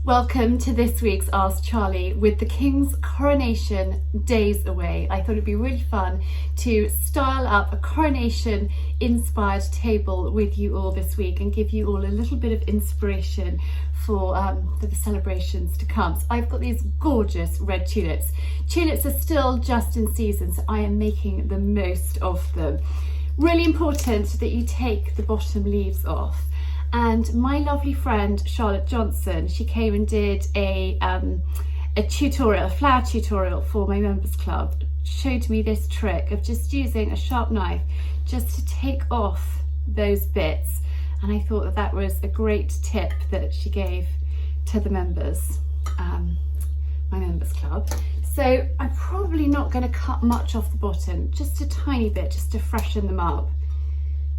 Welcome to this week's Ask Charlie with the King's coronation days away. I thought it'd be really fun to style up a coronation inspired table with you all this week and give you all a little bit of inspiration for the celebrations to come. So I've got these gorgeous red tulips. Tulips are still just in season, so I am making the most of them. Really important that you take the bottom leaves off. And my lovely friend Charlotte Johnson, she came and did a tutorial, a flower tutorial for my members club, showed me this trick of just using a sharp knife just to take off those bits. And I thought that was a great tip that she gave to the members, my members club. So I'm probably not going to cut much off the bottom, just a tiny bit, just to freshen them up,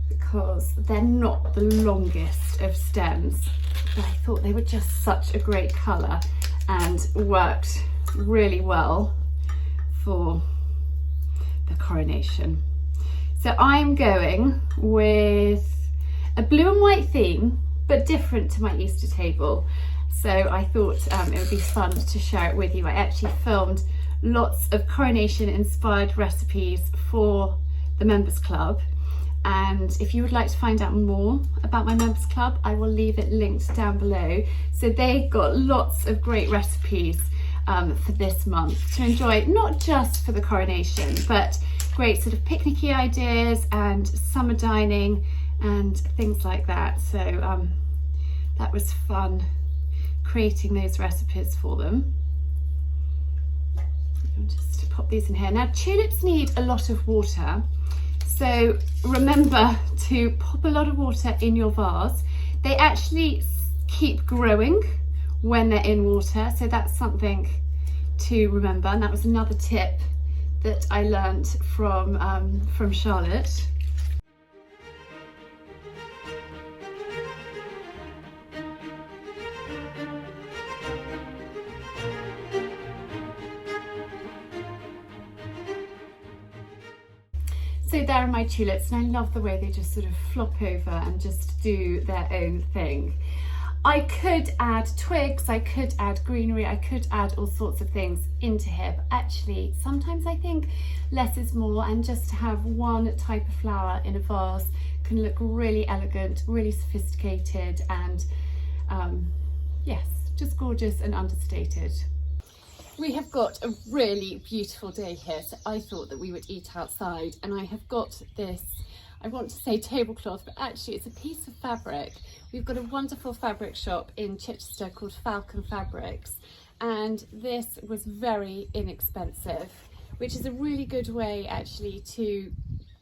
because they're not the longest of stems, but I thought they were just such a great colour and worked really well for the coronation. So I'm going with a blue and white theme, but different to my Easter table. So I thought it would be fun to share it with you. I actually filmed lots of coronation inspired recipes for the members club. And if you would like to find out more about my members club, I will leave it linked down below. So they've got lots of great recipes for this month to enjoy, not just for the coronation, but great sort of picnicky ideas and summer dining and things like that. So that was fun creating those recipes for them. I'll just pop these in here. Now, tulips need a lot of water. So remember to pop a lot of water in your vase. They actually keep growing when they're in water, so that's something to remember. And that was another tip that I learned from Charlotte. So there are my tulips, and I love the way they just sort of flop over and just do their own thing. I could add twigs, I could add greenery, I could add all sorts of things into here, but actually sometimes I think less is more, and just to have one type of flower in a vase can look really elegant, really sophisticated, and yes, just gorgeous and understated. We have got a really beautiful day here, so I thought that we would eat outside, and I have got this, I want to say tablecloth, but actually it's a piece of fabric. We've got a wonderful fabric shop in Chichester called Falcon Fabrics, and this was very inexpensive, which is a really good way actually to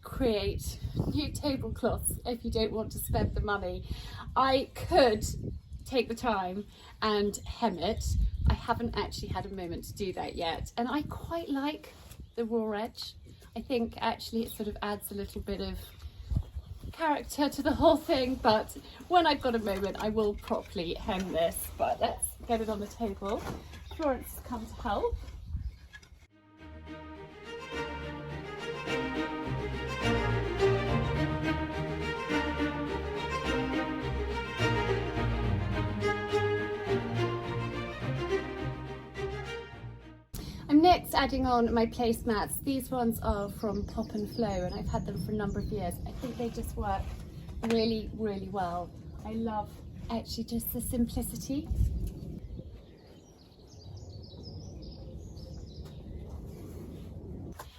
create new tablecloths if you don't want to spend the money. I could take the time and hem it. I haven't actually had a moment to do that yet, and I quite like the raw edge. I think actually it sort of adds a little bit of character to the whole thing, but when I've got a moment I will properly hem this. But let's get it on the table. Florence has come to help. I'm next adding on my placemats. These ones are from Pop and Flow, and I've had them for a number of years. I think they just work really, really well. I love actually just the simplicity.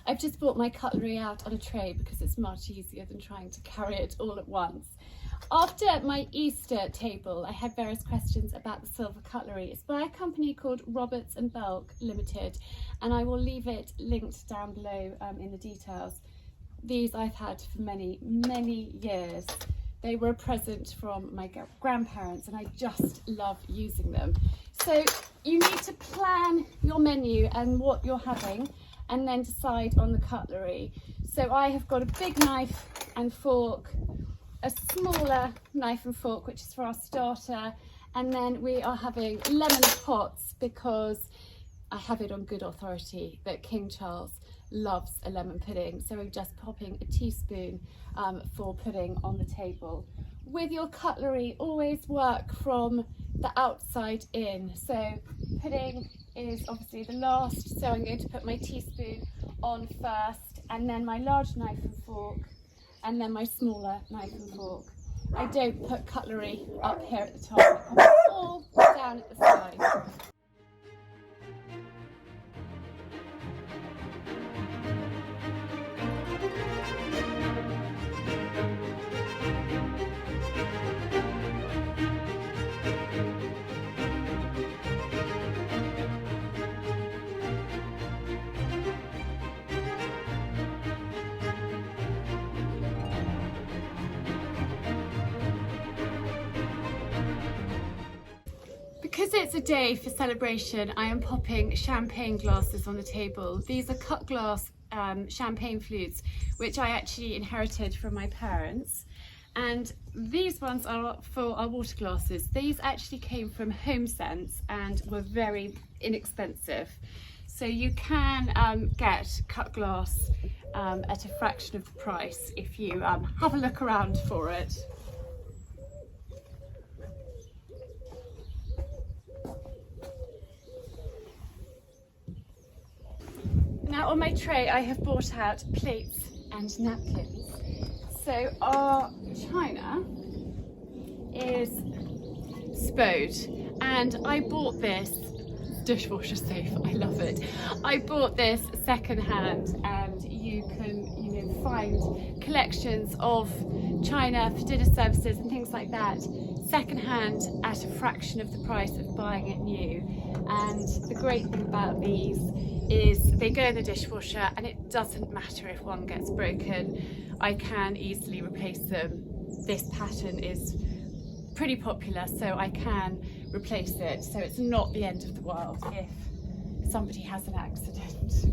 I've just brought my cutlery out on a tray because it's much easier than trying to carry it all at once. After my Easter table, I had various questions about the silver cutlery. It's by a company called Roberts and Belk Limited, and I will leave it linked down below in the details. These I've had for many, many years. They were a present from my grandparents, and I just love using them. So you need to plan your menu and what you're having, and then decide on the cutlery. So I have got a big knife and fork, a smaller knife and fork, which is for our starter, and then we are having lemon pots because I have it on good authority that King Charles loves a lemon pudding. So I'm just popping a teaspoon for pudding on the table. With your cutlery, always work from the outside in. So pudding is obviously the last, so I'm going to put my teaspoon on first, and then my large knife and fork, and then my smaller knife and fork. I don't put cutlery up here at the top, I put it all down at the side. Because it's a day for celebration, I am popping champagne glasses on the table. These are cut glass champagne flutes, which I actually inherited from my parents. And these ones are for our water glasses. These actually came from HomeSense and were very inexpensive. So you can get cut glass at a fraction of the price if you have a look around for it. Now on my tray I have brought out plates and napkins. So our china is Spode, and I bought this dishwasher safe, I love it. I bought this second hand, and you can find collections of china for dinner services and things like that second hand at a fraction of the price of buying it new. And the great thing about these is they go in the dishwasher, and it doesn't matter if one gets broken. I can easily replace them. This pattern is pretty popular, so I can replace it. So it's not the end of the world if somebody has an accident.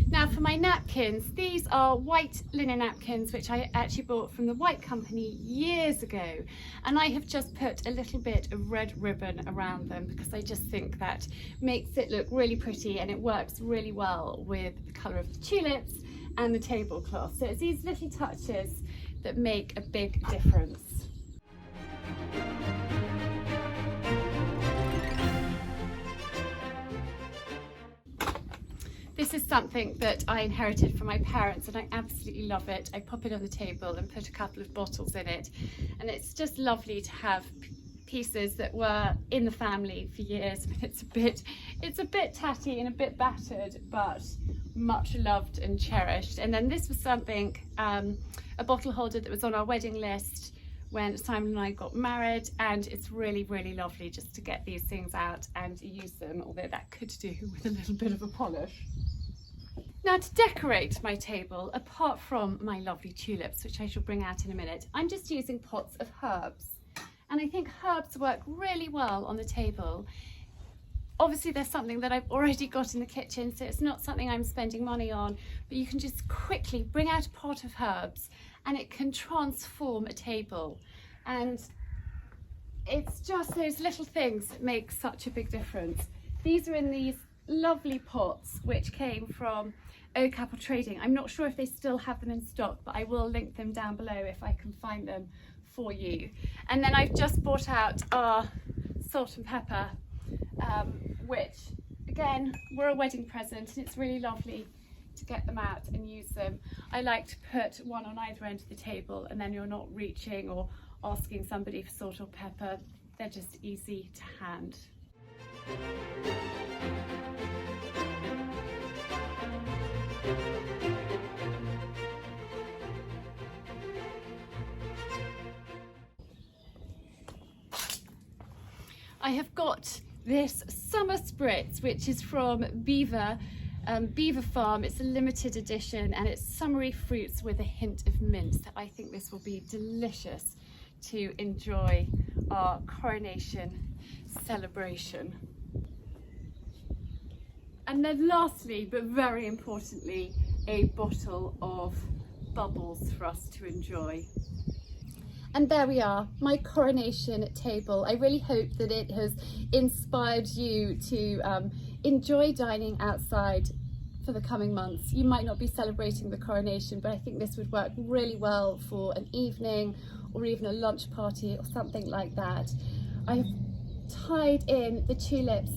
Now for my napkins, these are white linen napkins, which I actually bought from the White Company years ago. And I have just put a little bit of red ribbon around them because I just think that makes it look really pretty, and it works really well with the colour of the tulips and the tablecloth. So it's these little touches that make a big difference. This is something that I inherited from my parents, and I absolutely love it. I pop it on the table and put a couple of bottles in it, and it's just lovely to have pieces that were in the family for years. It's a bit tatty and a bit battered, but much loved and cherished. And then this was something, a bottle holder that was on our wedding list when Simon and I got married, and it's really, really lovely just to get these things out and use them, although that could do with a little bit of a polish. Now to decorate my table, apart from my lovely tulips, which I shall bring out in a minute, I'm just using pots of herbs. And I think herbs work really well on the table. Obviously there's something that I've already got in the kitchen, so it's not something I'm spending money on, but you can just quickly bring out a pot of herbs and it can transform a table. And it's just those little things that make such a big difference. These are in these lovely pots which came from Oak Apple Trading. I'm not sure if they still have them in stock, but I will link them down below if I can find them for you. And then I've just brought out our salt and pepper, which again were a wedding present, and it's really lovely to get them out and use them. I like to put one on either end of the table, and then you're not reaching or asking somebody for salt or pepper. They're just easy to hand. I have got this summer spritz, which is from Beaver Farm. It's a limited edition, and it's summery fruits with a hint of mint. So I think this will be delicious to enjoy our coronation celebration. And then lastly, but very importantly, a bottle of bubbles for us to enjoy. And there we are, my coronation table. I really hope that it has inspired you to enjoy dining outside for the coming months. You might not be celebrating the coronation, but I think this would work really well for an evening or even a lunch party or something like that. I've tied in the tulips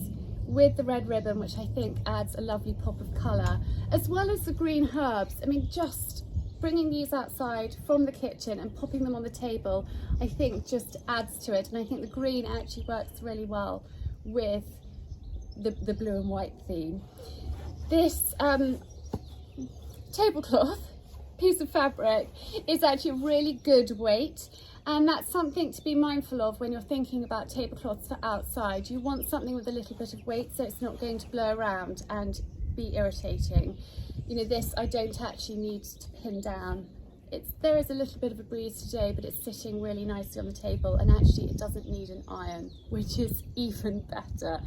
with the red ribbon, which I think adds a lovely pop of colour, as well as the green herbs. I mean, just bringing these outside from the kitchen and popping them on the table, I think just adds to it. And I think the green actually works really well with the blue and white theme. This tablecloth piece of fabric is actually a really good weight, and that's something to be mindful of when you're thinking about tablecloths for outside. You want something with a little bit of weight so it's not going to blow around and be irritating. You know, this I don't actually need to pin down. There is a little bit of a breeze today, but it's sitting really nicely on the table, and actually it doesn't need an iron, which is even better.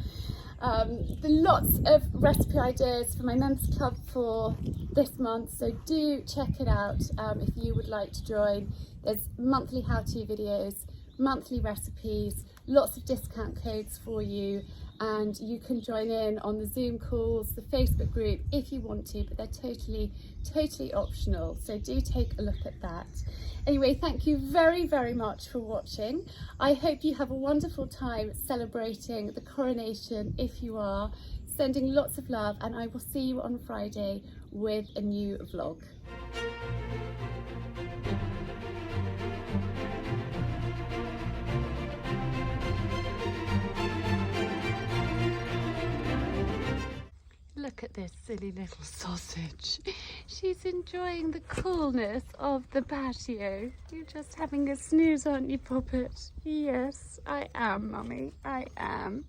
There are lots of recipe ideas for my members club for this month, so do check it out if you would like to join. There's monthly how-to videos, monthly recipes, lots of discount codes for you, and you can join in on the Zoom calls, the Facebook group if you want to, but they're totally optional, so do take a look at that. Anyway, thank you very much for watching. I hope you have a wonderful time celebrating the coronation if you are. Sending lots of love, and I will see you on Friday with a new vlog. Look at this silly little sausage. She's enjoying the coolness of the patio. You're just having a snooze, aren't you, Poppet? Yes, I am, Mummy. I am.